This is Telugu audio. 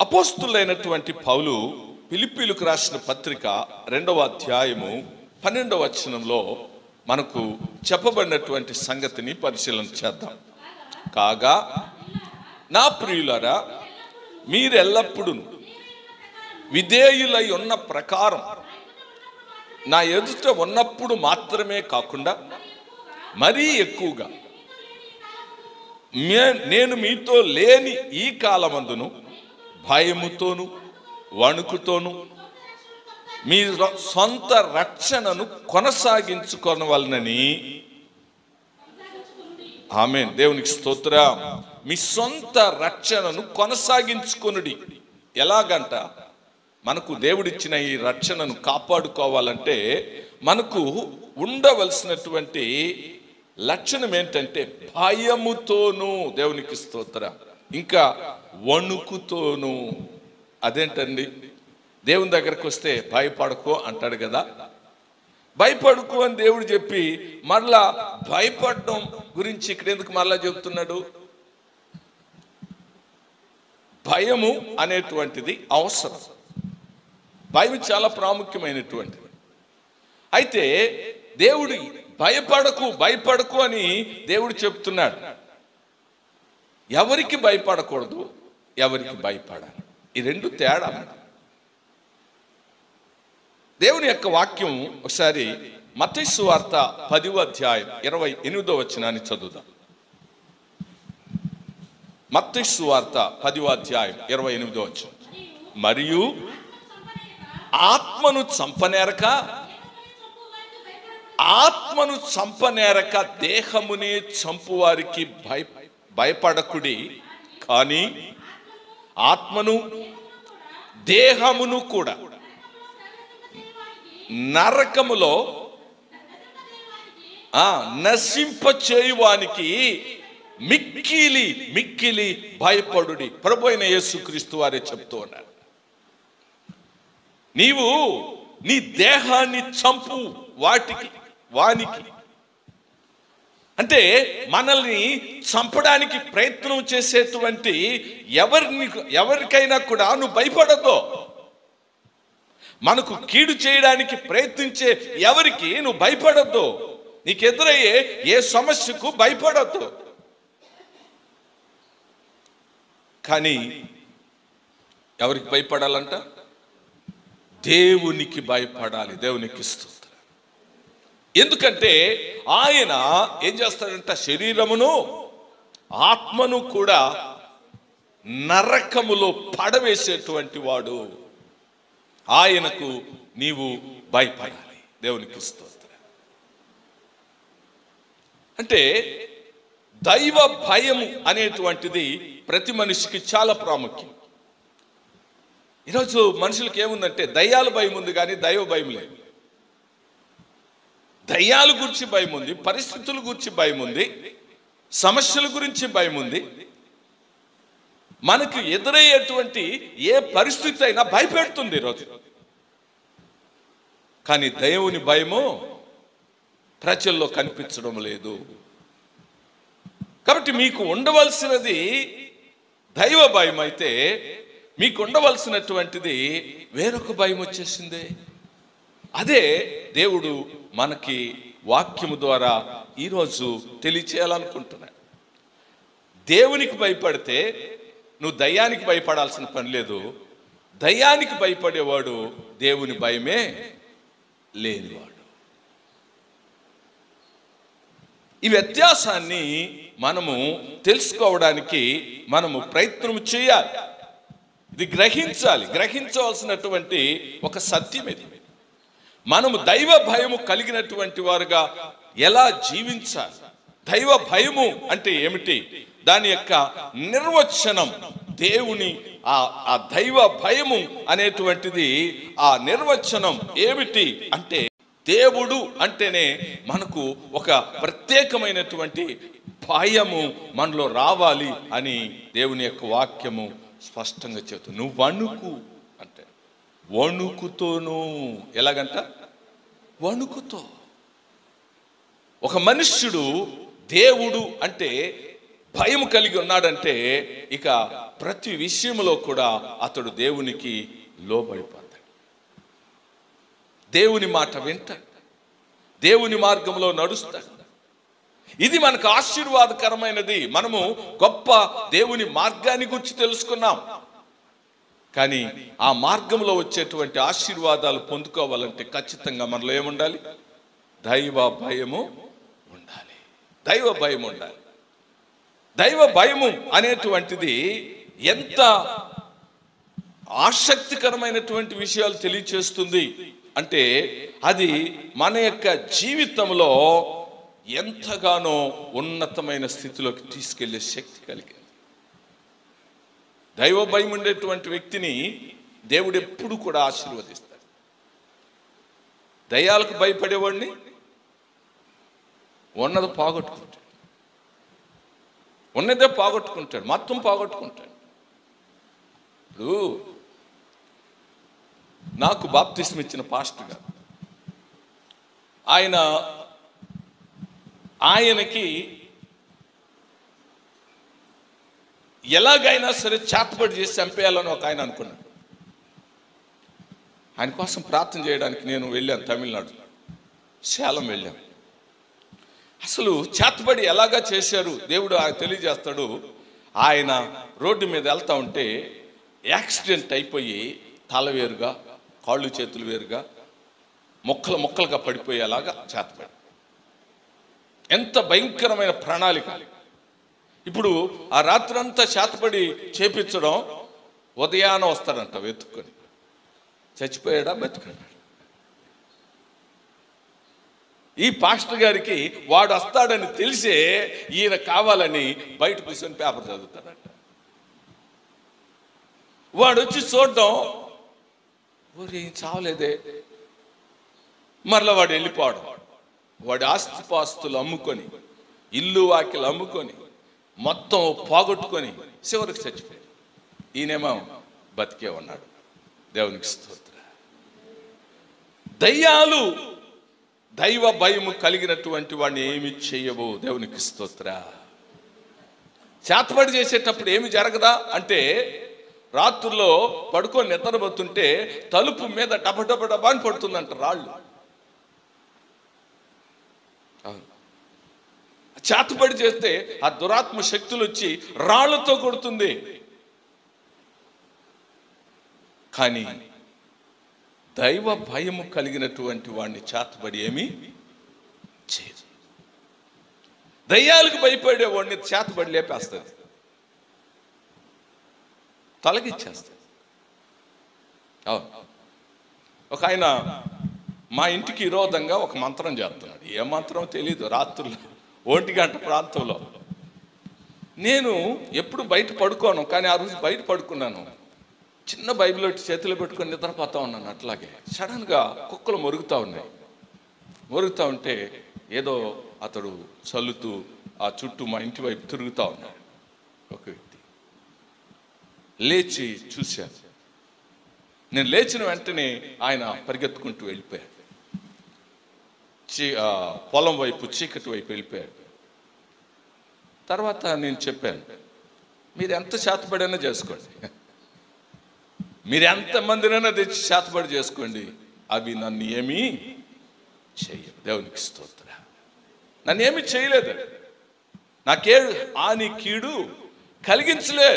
అపోస్తులైనటువంటి పౌలు ఫిలిప్పీలకు రాసిన పత్రిక 2వ అధ్యాయము 12వ వచనంలో మనకు చెప్పబడినటువంటి సంగతిని పరిశీలన చేద్దాం. కాగా నా ప్రియులారా, మీరెల్లప్పుడూ విధేయులై ఉన్న ప్రకారం నా ఎదుట ఉన్నప్పుడు మాత్రమే కాకుండా మరీ ఎక్కువగా నేను మీతో లేని ఈ కాలమందును భయముతోను వణుకుతోను మీ సొంత రక్షణను కొనసాగించుకోవాలని. ఆమేన్. దేవునికి స్తోత్రం. మీ సొంత రక్షణను కొనసాగించుకొనుడి. ఎలాగంట? మనకు దేవుడిచ్చిన ఈ రక్షణను కాపాడుకోవాలంటే మనకు ఉండవలసినటువంటి లక్షణం ఏంటంటే భయముతోను, దేవునికి స్తోత్రం, ఇంకా వణుకుతోను. అదేంటండి? దేవుని దగ్గరకు వస్తే భయపడకో అంటాడు కదా. భయపడుకో అని దేవుడు చెప్పి మరలా భయపడడం గురించి ఇక్కడ ఎందుకు మరలా చెబుతున్నాడు? భయము అనేటువంటిది అవసరం. భయం చాలా ప్రాముఖ్యమైనటువంటిది. అయితే దేవుడు భయపడకు అని దేవుడు చెప్తున్నాడు. ఎవరికి భయపడకూడదు, ఎవరికి భయపడాలి, ఈ రెండు తేడా. దేవుని యొక్క వాక్యం ఒకసారి మత్తయి సువార్త 10వ అధ్యాయం 28వ వచనాన్ని చదువుదాం. మత్తయి సువార్త 10వ అధ్యాయం 28వ వచనం. మరియు ఆత్మను చంపనేరక దేహమునే చంపువారికి భయపడకుడి, కానీ ఆత్మను దేహమును కూడా నరకములో నశింపచేయువానికి మిక్కిలి మిక్కిలి భయపడుడి. ప్రభు అయిన యేసుక్రీస్తు వారే చెప్తూ ఉన్నారు. నీవు నీ దేహాన్ని చంపు వానికి అంటే మనల్ని చంపడానికి ప్రయత్నం చేసేటువంటి ఎవరికైనా కూడా నువ్వు భయపడద్దు. మనకు కీడు చేయడానికి ప్రయత్నించే ఎవరికి నువ్వు భయపడద్దు. నీకు ఎదురయ్యే ఏ సమస్యకు భయపడద్దు. కానీ ఎవరికి భయపడాలంట? దేవునికి భయపడాలి. దేవునికి స్తోత్రం. ఎందుకంటే ఆయన ఏం చేస్తాడంట? శరీరమును ఆత్మను కూడా నరకములో పడవేసేటువంటి వాడు. ఆయనకు నీవు భయపడాలి. దేవునికి స్తోత్రం. అంటే దైవ భయము అనేటువంటిది ప్రతి మనిషికి చాలా ప్రాముఖ్యం. ఈరోజు మనుషులకి ఏముందంటే దయ్యాల భయం ఉంది, కానీ దైవ భయం లేదు. దయ్యాల గురించి భయం ఉంది, పరిస్థితుల గురించి భయం ఉంది, సమస్యల గురించి భయం ఉంది. మనకు ఎదురయ్యేటువంటి ఏ పరిస్థితి అయినా భయపెడుతుంది ఈరోజు. కానీ దేవుని భయము ప్రజల్లో కనిపించడం లేదు. కాబట్టి మీకు ఉండవలసినది దైవ భయం అయితే మీకు ఉండవలసినటువంటిది వేరొక భయం వచ్చేసిందే. అదే దేవుడు మనకి వాక్యము ద్వారా ఈరోజు తెలియచేయాలనుకుంటున్నాడు. దేవునికి భయపడితే నువ్వు దయ్యానికి భయపడాల్సిన పని లేదు. దయ్యానికి భయపడేవాడు దేవుని భయమే లేనివాడు. ఈ వ్యత్యాసాన్ని మనము తెలుసుకోవడానికి మనము ప్రయత్నం చేయాలి. ఇది గ్రహించవలసినటువంటి ఒక సత్యం ఇది. మనము దైవ భయము కలిగినటువంటి వారుగా ఎలా జీవించాలి? దైవ భయము అంటే ఏమిటి? దాని యొక్క నిర్వచనం, దేవుని ఆ దైవ భయము అనేటువంటిది ఆ నిర్వచనం ఏమిటి అంటే, దేవుడు అంటేనే మనకు ఒక ప్రత్యేకమైనటువంటి భయము మనలో రావాలి అని దేవుని యొక్క వాక్యము స్పష్టంగా చెబుతుంది. నువ్వు వణుకు అంటే వణుకుతోను. ఎలాగంట? వణుకుతో. ఒక మనుష్యుడు దేవుడు అంటే భయం కలిగి ఉన్నాడంటే ఇక ప్రతి విషయంలో కూడా అతడు దేవునికి లోబడిపోతాడు, దేవుని మాట వింటాడు, దేవుని మార్గంలో నడుస్తాడు. ఇది మనకు ఆశీర్వాదకరమైనది. మనము గొప్ప దేవుని మార్గాన్ని గురించి తెలుసుకున్నాం, కానీ ఆ మార్గంలో వచ్చేటువంటి ఆశీర్వాదాలు పొందుకోవాలంటే ఖచ్చితంగా మనలో ఏముండాలి? దైవ భయము ఉండాలి. దైవ భయం ఉండాలి. దైవ భయము అనేటువంటిది ఎంత ఆసక్తికరమైనటువంటి విషయాలు తెలియచేస్తుంది అంటే అది మన యొక్క జీవితంలో ఎంతగానో ఉన్నతమైన స్థితిలోకి తీసుకెళ్లే శక్తి కలిగింది. దైవ భయం ఉండేటువంటి వ్యక్తిని దేవుడు ఎప్పుడు కూడా ఆశీర్వదిస్తాడు. దయ్యాలకు భయపడేవాడిని ఉన్నది పోగొట్టుకుంటాడు, ఉన్నదే పోగొట్టుకుంటాడు, మొత్తం పోగొట్టుకుంటాడు. ఇప్పుడు నాకు బాప్తిస్మ ఇచ్చిన పాస్టర్ గారు, ఆయనకి ఎలాగైనా సరే చేతబడి చేసి చంపేయాలని ఒక ఆయన అనుకున్నాడు. ఆయన కోసం ప్రార్థన చేయడానికి నేను వెళ్ళాను, తమిళనాడు సేలం వెళ్ళాను. అసలు చేతబడి ఎలాగా చేశారు దేవుడు ఆయన తెలియజేస్తాడు. ఆయన రోడ్డు మీద వెళ్తా ఉంటే యాక్సిడెంట్ అయిపోయి తల వేరుగా, కాళ్ళు చేతులు వేరుగా, ముక్కలుగా పడిపోయేలాగా చేతబడి. ఎంత భయంకరమైన ప్రణాళిక. ఇప్పుడు ఆ రాత్రంతా చేతబడి చేపించడం, ఉదయాన వస్తాడంట వెతుక్కొని. చచ్చిపోయాడా బతుకున్నాడు? ఈ పాస్టర్ గారికి వాడు వస్తాడని తెలిసే ఈయన కావాలని బయట కూర్చొని పేపర్ చదువుతాడంట. వాడు వచ్చి చూడడం, ఊరి చావలేదే, మరలా వాడు వెళ్ళిపోవడం. వాడి ఆస్తిపాస్తులు అమ్ముకొని, ఇల్లు వాకిలు అమ్ముకొని, మొత్తం పోగొట్టుకొని చివరికి చచ్చిపోయాడు. ఈయనేమో బతికే ఉన్నాడు. దేవునికి స్తోత్రం. దయ్యాలు దైవ భయము కలిగినటువంటి వాడిని ఏమి చెయ్యవు. దేవునికి స్తోత్ర. చేతబడి చేసేటప్పుడు ఏమి జరగదా అంటే, రాత్రుల్లో పడుకొని నిద్రపోతుంటే తలుపు మీద డబడబడబా అని పడుతుందంట రాళ్ళు. చేతబడి చేస్తే ఆ దురాత్మ శక్తులు వచ్చి రాళ్లతో కొడుతుంది. కానీ దైవ భయము కలిగినటువంటి వాడిని చేతబడి ఏమీ చేయదు. దయ్యాలకు భయపడే వాడిని చేతబడి లేపేస్తుంది, తలగిచ్చేస్తుంది. ఒక ఆయన మా ఇంటికి విరోధంగా ఒక మంత్రం చేస్తున్నాడు. ఏ మంత్రం తెలీదు. రాత్రులు 1 గంట ప్రాంతంలో నేను ఎప్పుడు బయట పడుకోను, కానీ ఆ రోజు బయట పడుకున్నాను. చిన్న బైబిల్ చేతిలో పెట్టుకొని నిద్రపోతా ఉన్నాను. అట్లాగే సడన్గా కుక్కలు మొరుగుతూ ఉన్నాయి. మొరుగుతూ ఉంటే ఏదో అతడు చల్లుతూ ఆ చుట్టూ మా ఇంటి వైపు తిరుగుతూ ఉన్నాడు. ఒక వ్యక్తి లేచి చూశాను. నేను లేచిన వెంటనే ఆయన పరిగెత్తుకుంటూ వెళ్ళిపోయాడు. పొలం వైపు, చీకటి వైపు వెళ్ళిపోయాడు. తర్వాత నేను చెప్పాను, మీరు ఎంత చేతబడైనా చేసుకోండి, మీరు ఎంతమందినైనా తెచ్చి చేతబడి చేసుకోండి, అవి నన్ను ఏమీ చెయ్యవు. దేవునికి స్తోత్రం. నన్ను ఏమీ చేయలేదు, నాకే హాని కీడు కలిగించలే.